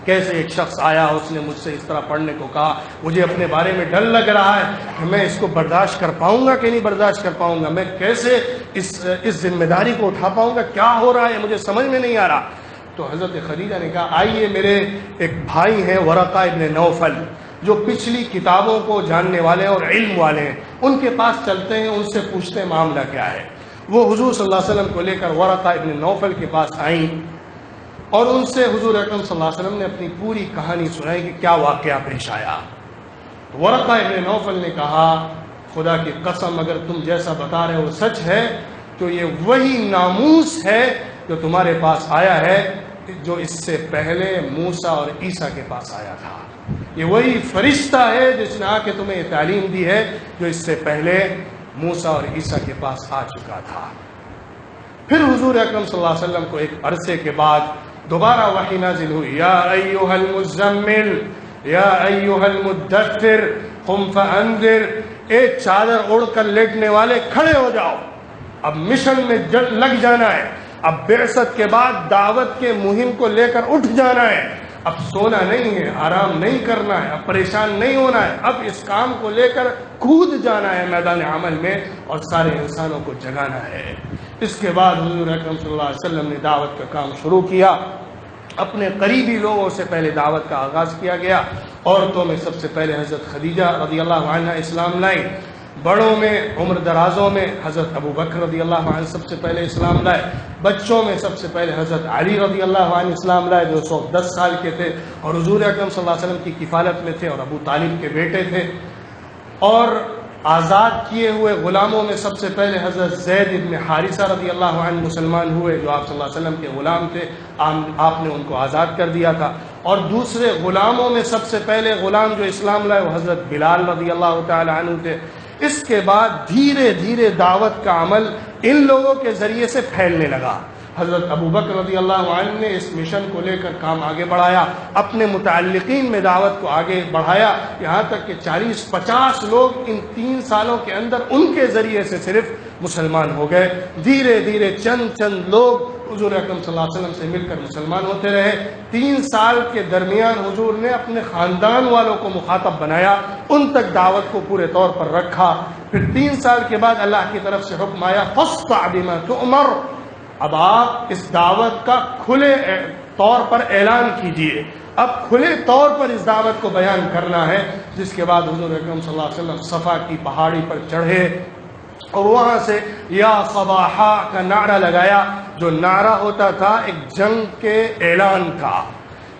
کیسے ایک شخص آیا، اس نے مجھ سے اس طرح پڑھنے کو کہا، مجھے اپنے بارے میں ڈر لگ رہا ہے کہ میں اس کو برداشت کر پاؤں گا کہ نہیں برداشت کر پاؤں گا، میں کیسے اس ذمہ داری کو اٹھا پاؤں گا، کیا ہو رہا ہے مجھے سمجھ میں نہیں آ رہا۔ تو حضرت خدیجہ نے کہا آئیے، میرے ایک بھائی ہیں ورقہ ابن نوفل، جو پچھلی کتابوں کو جاننے والے اور علم والے ہیں، ان کے پاس چلتے ہیں، ان سے پوچھتے ہیں معاملہ کیا ہے۔ وہ حضور صلی اللہ علیہ وسلم کو لے کر ورقہ ابن نوفل کے پاس آئیں اور ان سے حضور اکرم صلی اللہ علیہ وسلم نے اپنی پوری کہانی سنائی کہ کیا واقعہ پیش آیا۔ ورقہ ابن نوفل نے کہا خدا کی قسم اگر تم جیسا بتا رہے ہو سچ ہے تو یہ وہی ناموس ہے جو تمہارے پاس آیا ہے جو اس سے پہلے موسیٰ اور عیسیٰ کے پاس آیا تھا، یہ وہی فرشتہ ہے جس نے آ کے تمہیں یہ تعلیم دی ہے جو اس سے پہلے موسیٰ اور عیسیٰ کے پاس آ چکا تھا۔ پھر حضور اکرم صلی اللہ علیہ وسلم کو ایک عرصے کے بعد دوبارہ وحی نازل ہوئی، یا ایھا المزمل یا ایھا المدثر قم فانذر، اے چادر اڑ کر لیٹنے والے کھڑے ہو جاؤ، اب مشن میں لگ جانا ہے، اب بعثت کے بعد دعوت کے مہم کو لے کر اٹھ جانا ہے، اب سونا نہیں ہے، آرام نہیں کرنا ہے، اب پریشان نہیں ہونا ہے، اب اس کام کو لے کر کود جانا ہے میدان عمل میں اور سارے انسانوں کو جگانا ہے۔ اس کے بعد حضور اکرم صلی اللہ علیہ وسلم نے دعوت کا کام شروع کیا۔ اپنے قریبی لوگوں سے پہلے دعوت کا آغاز کیا گیا۔ عورتوں میں سب سے پہلے حضرت خدیجہ رضی اللہ عنہ اسلام لائیں، بڑوں میں عمر درازوں میں حضرت ابو بکر رضی اللہ عنہ سب سے پہلے اسلام لائے، بچوں میں سب سے پہلے حضرت علی رضی اللہ عنہ اسلام لائے جو 110 سال کے تھے اور حضور اکرم صلی اللہ علیہ وسلم کی کفالت میں تھے اور ابو طالب کے بیٹے تھے۔ اور آزاد کیے ہوئے غلاموں میں سب سے پہلے حضرت زید ابن حارثہ رضی اللہ عنہ مسلمان ہوئے جو آپ صلی اللہ علیہ وسلم کے غلام تھے، آپ نے ان کو آزاد کر دیا تھا۔ اور دوسرے غلاموں میں سب سے پہلے غلام جو اسلام لائے وہ حضرت بلال رضی اللہ تعالی عنہ تھے۔ اس کے بعد دھیرے دھیرے دعوت کا عمل ان لوگوں کے ذریعے سے پھیلنے لگا۔ حضرت ابو بکر رضی اللہ عنہ نے اس مشن کو لے کر کام آگے بڑھایا، اپنے متعلقین میں دعوت کو آگے بڑھایا، یہاں تک کہ 40-50 لوگ ان 3 سالوں کے اندر ان کے ذریعے سے صرف مسلمان ہو گئے۔ دھیرے دھیرے چند لوگ حضور اکرم صلی اللہ علیہ وسلم سے مل کر مسلمان ہوتے رہے۔ 3 سال کے درمیان حضور نے اپنے خاندان والوں کو مخاطب بنایا، ان تک دعوت کو پورے طور پر رکھا۔ پھر 3 سال کے بعد اللہ کی طرف سے حکم آیا فاصدع بما تؤمر، اب آپ اس دعوت کا کھلے طور پر اعلان کیجئے، اب کھلے طور پر اس دعوت کو بیان کرنا ہے۔ جس کے بعد حضور اکرم صلی اللہ علیہ وسلم صفا کی پہاڑی پر چڑھے اور وہاں سے یا صباحا کا نعرہ لگایا، جو نعرہ ہوتا تھا ایک جنگ کے اعلان کا،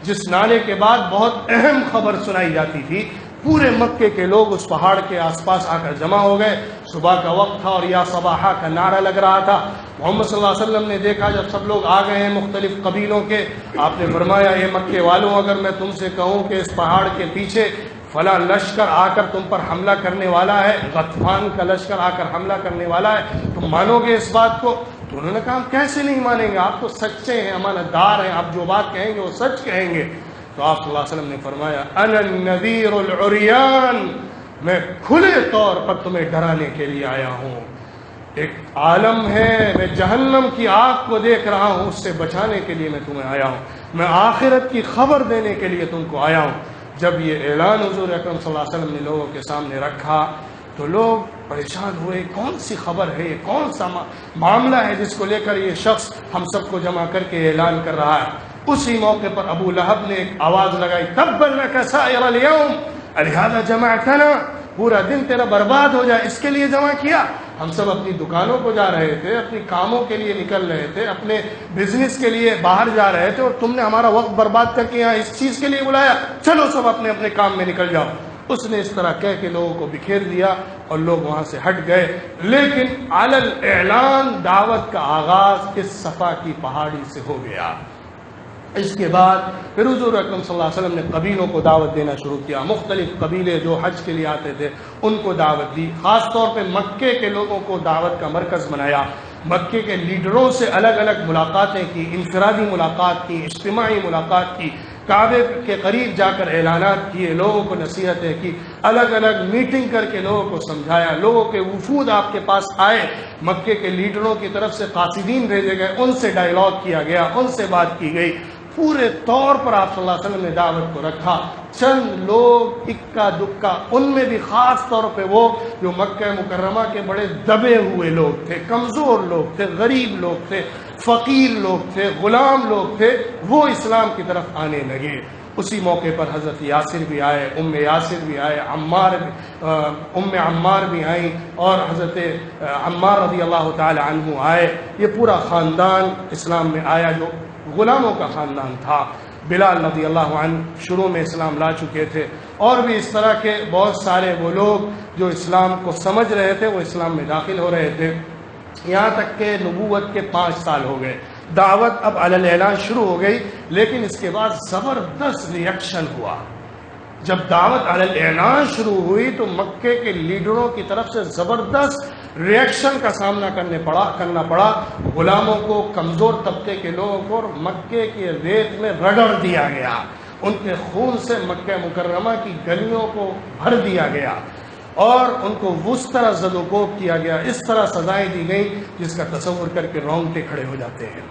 جس نعرے کے بعد بہت اہم خبر سنائی جاتی تھی۔ پورے مکے کے لوگ اس پہاڑ کے آس پاس آ کر جمع ہو گئے، صبح کا وقت تھا اور یا صباحا کا نعرہ لگ رہا تھا۔ محمد صلی اللہ علیہ وسلم نے دیکھا جب سب لوگ آ گئے ہیں مختلف قبیلوں کے، آپ نے فرمایا اے مکے والوں، اگر میں تم سے کہوں کہ اس پہاڑ کے پیچھے فلاں لشکر آ کر تم پر حملہ کرنے والا ہے، غطفان کا لشکر آ کر حملہ کرنے والا ہے، تم مانو گے اس بات کو؟ تو انہوں نے کہا ہم کیسے نہیں مانیں گے، آپ تو سچے ہیں، امانت دار ہیں، آپ جو بات کہیں گے وہ سچ کہیں گے۔ تو آپ صلی اللہ علیہ وسلم نے فرمایا انا النذیر العریان، میں کھلے طور پر تمہیں ڈرانے کے لیے آیا ہوں۔ ایک عالم ہے، میں جہنم کی آگ کو دیکھ رہا ہوں، اس سے بچانے کے لیے میں تمہیں آیا ہوں، میں آخرت کی خبر دینے کے لیے تم کو آیا ہوں۔ جب یہ اعلان حضور اکرم صلی اللہ علیہ وسلم نے لوگوں کے سامنے رکھا تو لوگ پریشان ہوئے، کون سی خبر ہے، یہ کون سا معاملہ ہے جس کو لے کر یہ شخص ہم سب کو جمع کر کے اعلان کر رہا ہے۔ اسی موقع پر ابو لہب نے ایک آواز لگائی تبا لک سائر اليوم لہذا جمعتنا، پورا دن تیرا برباد ہو جائے اس کے لیے جمع کیا۔ ہم سب اپنی دکانوں کو جا رہے تھے، اپنی کاموں کے لیے نکل رہے تھے، اپنے بزنس کے لیے باہر جا رہے تھے اور تم نے ہمارا وقت برباد کر کے یہاں اس چیز کے لیے بلایا، چلو سب اپنے اپنے کام میں نکل جاؤ۔ اس نے اس طرح کہہ کے لوگوں کو بکھیر دیا اور لوگ وہاں سے ہٹ گئے۔ لیکن علی الاعلان دعوت کا آغاز اس صفا کی پہاڑی سے ہو گیا۔ اس کے بعد پھر حضور اکرم صلی اللہ علیہ وسلم نے قبیلوں کو دعوت دینا شروع کیا، مختلف قبیلے جو حج کے لیے آتے تھے ان کو دعوت دی، خاص طور پہ مکے کے لوگوں کو دعوت کا مرکز بنایا، مکے کے لیڈروں سے الگ الگ ملاقاتیں کی، انفرادی ملاقات کی، اجتماعی ملاقات کی، کعبے کے قریب جا کر اعلانات کیے، لوگوں کو نصیحتیں کی، الگ الگ میٹنگ کر کے لوگوں کو سمجھایا، لوگوں کے وفود آپ کے پاس آئے، مکے کے لیڈروں کی طرف سے قاصدین بھیجے گئے، ان سے ڈائیلاگ کیا گیا، ان سے بات کی گئی، پورے طور پر آپ صلی اللہ علیہ وسلم نے دعوت کو رکھا۔ چند لوگ اکا دکا، ان میں بھی خاص طور پہ وہ جو مکہ مکرمہ کے بڑے دبے ہوئے لوگ تھے، کمزور لوگ تھے، غریب لوگ تھے، فقیر لوگ تھے، غلام لوگ تھے، وہ اسلام کی طرف آنے لگے۔ اسی موقع پر حضرت یاسر بھی آئے، یاسر بھی آئے، عمار بھی آئیں اور حضرت عمار رضی اللہ تعالی عنہ آئے۔ یہ پورا خاندان اسلام میں آیا جو غلاموں کا خاندان تھا۔ بلال رضی اللہ عنہ شروع میں اسلام لا چکے تھے، اور بھی اس طرح کے بہت سارے وہ لوگ جو اسلام کو سمجھ رہے تھے وہ اسلام میں داخل ہو رہے تھے، یہاں تک کہ نبوت کے 5 سال ہو گئے۔ دعوت اب علی الاعلان شروع ہو گئی، لیکن اس کے بعد زبردست ریئیکشن ہوا۔ جب دعوت علی الاعلان شروع ہوئی تو مکے کے لیڈروں کی طرف سے زبردست ریئیکشن کا سامنا کرنا پڑا، غلاموں کو، کمزور طبقے کے لوگوں کو، اور مکے کے ریت میں رگڑ دیا گیا، ان کے خون سے مکہ مکرمہ کی گلیوں کو بھر دیا گیا اور ان کو اس طرح زد و کوب کیا گیا، اس طرح سزائیں دی گئیں جس کا تصور کر کے رونگٹے کھڑے ہو جاتے ہیں۔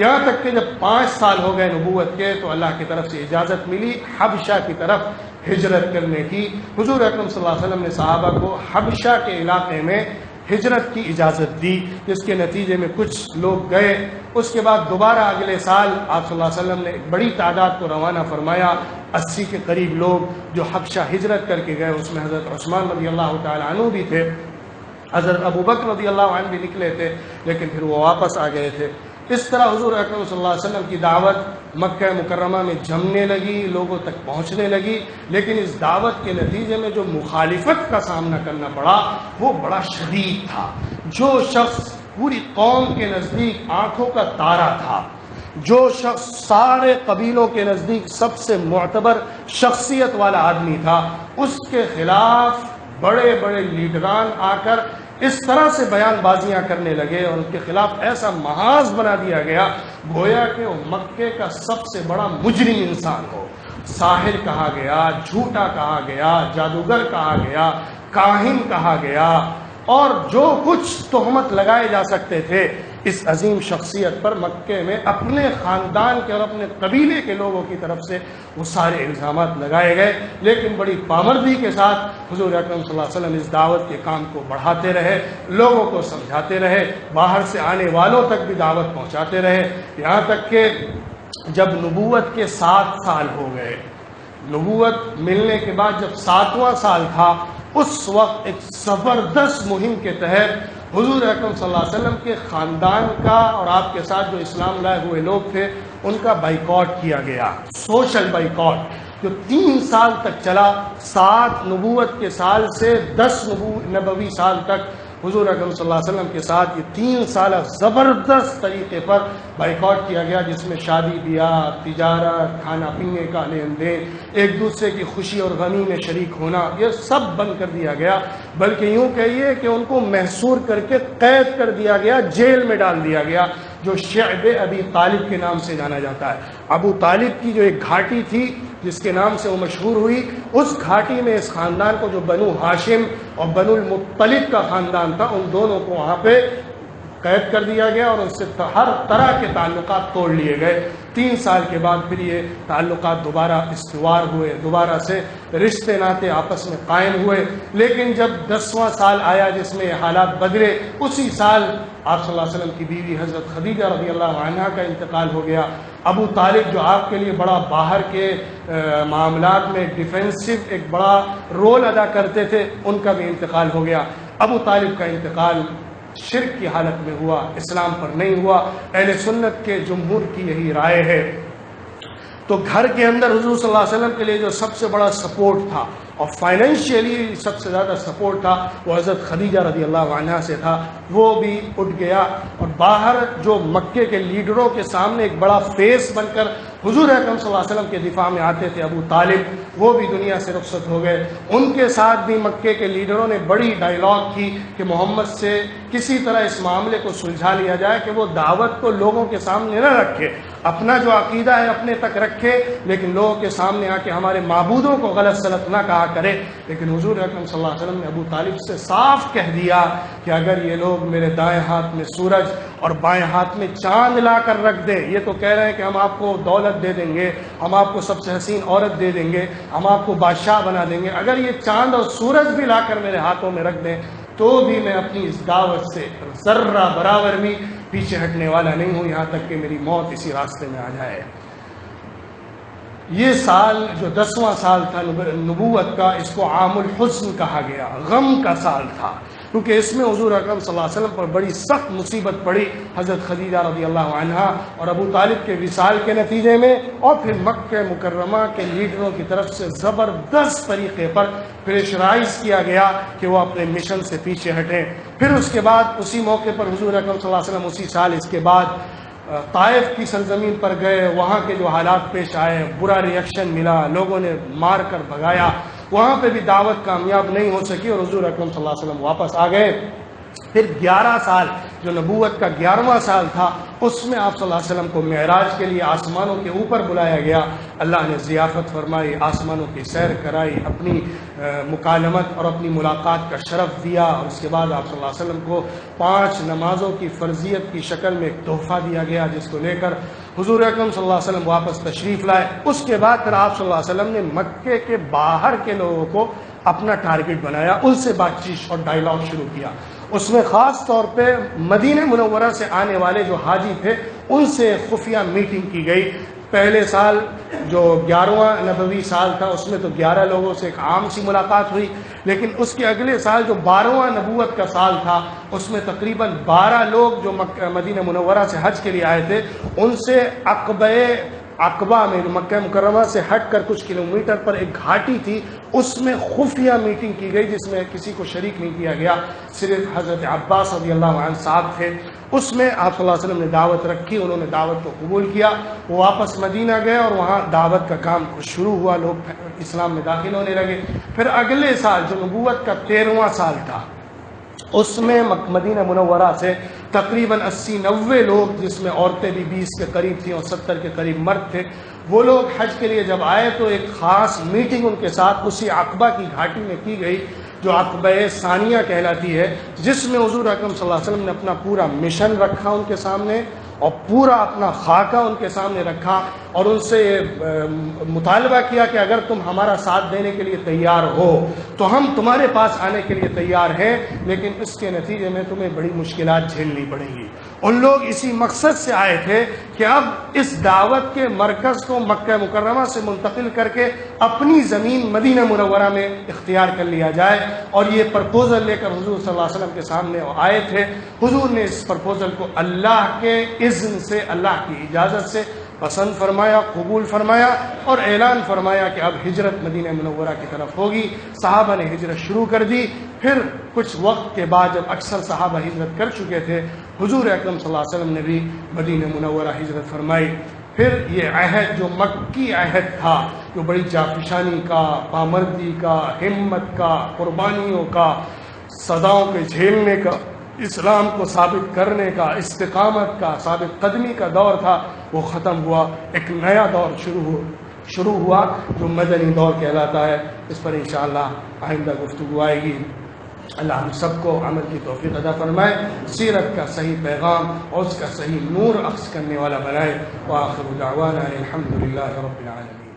یہاں تک کہ جب 5 سال ہو گئے نبوت کے تو اللہ کی طرف سے اجازت ملی حبشہ کی طرف ہجرت کرنے کی۔ حضور اکرم صلی اللہ علیہ وسلم نے صحابہ کو حبشہ کے علاقے میں ہجرت کی اجازت دی، جس کے نتیجے میں کچھ لوگ گئے۔ اس کے بعد دوبارہ اگلے سال آپ صلی اللہ علیہ وسلم نے ایک بڑی تعداد کو روانہ فرمایا، 80 کے قریب لوگ جو حبشہ ہجرت کر کے گئے۔ اس میں حضرت عثمان رضی اللہ تعالی عنہ بھی تھے، حضرت ابو بکر رضی اللہ عنہ بھی نکلے تھے، لیکن پھر وہ واپس آ گئے تھے۔ اس طرح حضور اکرم صلی اللہ علیہ وسلم کی دعوت مکہ مکرمہ میں جمنے لگی، لوگوں تک پہنچنے لگی، لیکن اس دعوت کے نتیجے میں جو مخالفت کا سامنا کرنا پڑا وہ بڑا شدید تھا۔ جو شخص پوری قوم کے نزدیک آنکھوں کا تارا تھا، جو شخص سارے قبیلوں کے نزدیک سب سے معتبر شخصیت والا آدمی تھا، اس کے خلاف بڑے بڑے لیڈران آ کر اس طرح سے بیان بازیاں کرنے لگے اور ان کے خلاف ایسا محاذ بنا دیا گیا گویا کہ وہ مکے کا سب سے بڑا مجرم انسان ہو۔ ساحر کہا گیا، جھوٹا کہا گیا، جادوگر کہا گیا، کاہن کہا گیا، اور جو کچھ تہمت لگائے جا سکتے تھے اس عظیم شخصیت پر مکے میں اپنے خاندان کے اور اپنے قبیلے کے لوگوں کی طرف سے وہ سارے الزامات لگائے گئے، لیکن بڑی پامردی کے ساتھ حضور اکرم صلی اللہ علیہ وسلم اس دعوت کے کام کو بڑھاتے رہے، لوگوں کو سمجھاتے رہے، باہر سے آنے والوں تک بھی دعوت پہنچاتے رہے، یہاں تک کہ جب نبوت کے 7 سال ہو گئے، نبوت ملنے کے بعد جب 7واں سال تھا، اس وقت ایک زبردست مہم کے تحت حضور اکرم صلی اللہ علیہ وسلم کے خاندان کا اور آپ کے ساتھ جو اسلام لائے ہوئے لوگ تھے ان کا بائیکاٹ کیا گیا، سوشل بائیکاٹ، جو 3 سال تک چلا۔ 7 نبوت کے سال سے 10 نبوی سال تک حضور اکرم صلی اللہ علیہ وسلم کے ساتھ یہ 3 سالہ زبردست طریقے پر بائیکاٹ کیا گیا، جس میں شادی بیاہ، تجارت، کھانا پینے کا لین دین، ایک دوسرے کی خوشی اور غمی میں شریک ہونا، یہ سب بند کر دیا گیا، بلکہ یوں کہیے کہ ان کو محصور کر کے قید کر دیا گیا، جیل میں ڈال دیا گیا، جو شعب ابی طالب کے نام سے جانا جاتا ہے۔ ابو طالب کی جو ایک گھاٹی تھی جس کے نام سے وہ مشہور ہوئی، اس گھاٹی میں اس خاندان کو جو بنو ہاشم اور بنو المطلب کا خاندان تھا، ان دونوں کو وہاں پہ قید کر دیا گیا اور ان سے ہر طرح کے تعلقات توڑ لیے گئے۔ 3 سال کے بعد پھر یہ تعلقات دوبارہ استوار ہوئے، دوبارہ سے رشتے ناطے آپس میں قائم ہوئے، لیکن جب 10واں سال آیا جس میں یہ حالات بدلے، اسی سال آپ صلی اللہ علیہ وسلم کی بیوی حضرت خدیجہ رضی اللہ عنہا کا انتقال ہو گیا۔ ابو طالب جو آپ کے لیے بڑا باہر کے معاملات میں ڈیفینسو ایک بڑا رول ادا کرتے تھے، ان کا بھی انتقال ہو گیا۔ ابو طالب کا انتقال شرک کی حالت میں ہوا، اسلام پر نہیں ہوا، اہل سنت کے جمہور کی یہی رائے ہے۔ تو گھر کے اندر حضور صلی اللہ علیہ وسلم کے لیے جو سب سے بڑا سپورٹ تھا اور فائنینشیلی سب سے زیادہ سپورٹ تھا وہ حضرت خدیجہ رضی اللہ عنہا سے تھا، وہ بھی اٹھ گیا، اور باہر جو مکے کے لیڈروں کے سامنے ایک بڑا فیس بن کر حضور اکرم صلی اللہ علیہ وسلم کے دفاع میں آتے تھے ابو طالب، وہ بھی دنیا سے رخصت ہو گئے۔ ان کے ساتھ بھی مکے کے لیڈروں نے بڑی ڈائیلاگ کی کہ محمد سے کسی طرح اس معاملے کو سلجھا لیا جائے کہ وہ دعوت کو لوگوں کے سامنے نہ رکھے، اپنا جو عقیدہ ہے اپنے تک رکھے، لیکن لوگوں کے سامنے آ کے ہمارے معبودوں کو غلط سلط نہ کہا کرے۔ لیکن حضور اکرم صلی اللہ علیہ وسلم نے ابو طالب سے صاف کہہ دیا کہ اگر یہ لوگ میرے دائیں ہاتھ میں سورج اور بائیں ہاتھ میں چاند لا کر رکھ دیں، یہ تو کہہ رہے ہیں کہ ہم آپ کو دولت دے دیں گے، ہم آپ کو سب سے حسین عورت دے دیں گے، ہم آپ کو بادشاہ بنا دیں گے، اگر یہ چاند اور سورج بھی لا کر میرے ہاتھوں میں رکھ دیں تو بھی میں اپنی اس دعوت سے ذرہ برابر بھی پیچھے ہٹنے والا نہیں ہوں، یہاں تک کہ میری موت اسی راستے میں آ جائے۔ یہ سال جو 10واں سال تھا نبوت کا، اس کو عام الحزن کہا گیا، غم کا سال تھا، کیونکہ اس میں حضور اکرم صلی اللہ علیہ وسلم پر بڑی سخت مصیبت پڑی حضرت خدیجہ رضی اللہ عنہا اور ابو طالب کے وصال کے نتیجے میں، اور پھر مکہ مکرمہ کے لیڈروں کی طرف سے زبردست طریقے پر پریشرائز کیا گیا کہ وہ اپنے مشن سے پیچھے ہٹیں۔ پھر اس کے بعد اسی موقع پر حضور اکرم صلی اللہ علیہ وسلم اسی سال اس کے بعد طائف کی سرزمین پر گئے، وہاں کے جو حالات پیش آئے، برا ریئیکشن ملا، لوگوں نے مار کر بھگایا، وہاں پہ بھی دعوت کامیاب نہیں ہو سکی اور حضور اکرم صلی اللہ علیہ وسلم واپس آ گئے۔ پھر 11 سال جو نبوت کا 11واں سال تھا، اس میں آپ صلی اللہ علیہ وسلم کو معراج کے لیے آسمانوں کے اوپر بلایا گیا۔ اللہ نے ضیافت فرمائی، آسمانوں کی سیر کرائی، اپنی مکالمت اور اپنی ملاقات کا شرف دیا، اور اس کے بعد آپ صلی اللہ علیہ وسلم کو 5 نمازوں کی فرضیت کی شکل میں ایک تحفہ دیا گیا، جس کو لے کر حضور اکرم صلی اللہ علیہ وسلم واپس تشریف لائے۔ اس کے بعد پھر آپ صلی اللہ علیہ وسلم نے مکے کے باہر کے لوگوں کو اپنا ٹارگٹ بنایا، ان سے بات چیت اور ڈائلاگ شروع کیا۔ اس میں خاص طور پہ مدینہ منورہ سے آنے والے جو حاجی تھے ان سے خفیہ میٹنگ کی گئی۔ پہلے سال جو 11واں نبوی سال تھا، اس میں تو 11 لوگوں سے ایک عام سی ملاقات ہوئی، لیکن اس کے اگلے سال جو 12واں نبوت کا سال تھا، اس میں تقریباً 12 لوگ جو مدینہ منورہ سے حج کے لیے آئے تھے، ان سے عقبہ میں مکہ مکرمہ سے ہٹ کر کچھ کلومیٹر پر ایک گھاٹی تھی، اس میں خفیہ میٹنگ کی گئی، جس میں کسی کو شریک نہیں کیا گیا، صرف حضرت عباس رضی اللہ عنہ صاحب تھے۔ اس میں آپ صلی اللہ علیہ وسلم نے دعوت رکھی، انہوں نے دعوت کو قبول کیا، وہ واپس مدینہ گئے اور وہاں دعوت کا کام شروع ہوا، لوگ اسلام میں داخل ہونے لگے۔ پھر اگلے سال جو نبوت کا 13واں سال تھا، اس میں مدینہ منورہ سے تقریباً 80-90 لوگ، جس میں عورتیں بھی 20 کے قریب تھیں اور 70 کے قریب مرد تھے، وہ لوگ حج کے لیے جب آئے تو ایک خاص میٹنگ ان کے ساتھ اسی عقبہ کی گھاٹی میں کی گئی، جو عقبہ ثانیہ کہلاتی ہے، جس میں حضور اکرم صلی اللہ علیہ وسلم نے اپنا پورا مشن رکھا ان کے سامنے، اور پورا اپنا خاکہ ان کے سامنے رکھا، اور ان سے مطالبہ کیا کہ اگر تم ہمارا ساتھ دینے کے لیے تیار ہو تو ہم تمہارے پاس آنے کے لیے تیار ہیں، لیکن اس کے نتیجے میں تمہیں بڑی مشکلات جھیلنی پڑیں گی۔ ان لوگ اسی مقصد سے آئے تھے کہ اب اس دعوت کے مرکز کو مکہ مکرمہ سے منتقل کر کے اپنی زمین مدینہ منورہ میں اختیار کر لیا جائے، اور یہ پرپوزل لے کر حضور صلی اللہ علیہ وسلم کے سامنے وہ آئے تھے۔ حضور نے اس پرپوزل کو اللہ کے اذن سے، اللہ کی اجازت سے پسند فرمایا، قبول فرمایا، اور اعلان فرمایا کہ اب ہجرت مدینہ منورہ کی طرف ہوگی۔ صحابہ نے ہجرت شروع کر دی۔ پھر کچھ وقت کے بعد جب اکثر صحابہ ہجرت کر چکے تھے، حضور اکرم صلی اللہ علیہ وسلم نے بھی مدینہ منورہ ہجرت فرمائی۔ پھر یہ عہد جو مکی عہد تھا، جو بڑی جافشانی کا، پامردی کا، ہمت کا، قربانیوں کا، صداؤں کے جھیلنے کا، اسلام کو ثابت کرنے کا، استقامت کا، ثابت قدمی کا دور تھا، وہ ختم ہوا۔ ایک نیا دور شروع ہوا جو مدنی دور کہلاتا ہے۔ اس پر انشاءاللہ آئندہ گفتگو آئے گی۔ اللہ ہم سب کو عمل کی توفیق عطا فرمائے، سیرت کا صحیح پیغام اور اس کا صحیح نور عکس کرنے والا بنائے۔ وآخر دعوانا الحمد للہ رب العالمین۔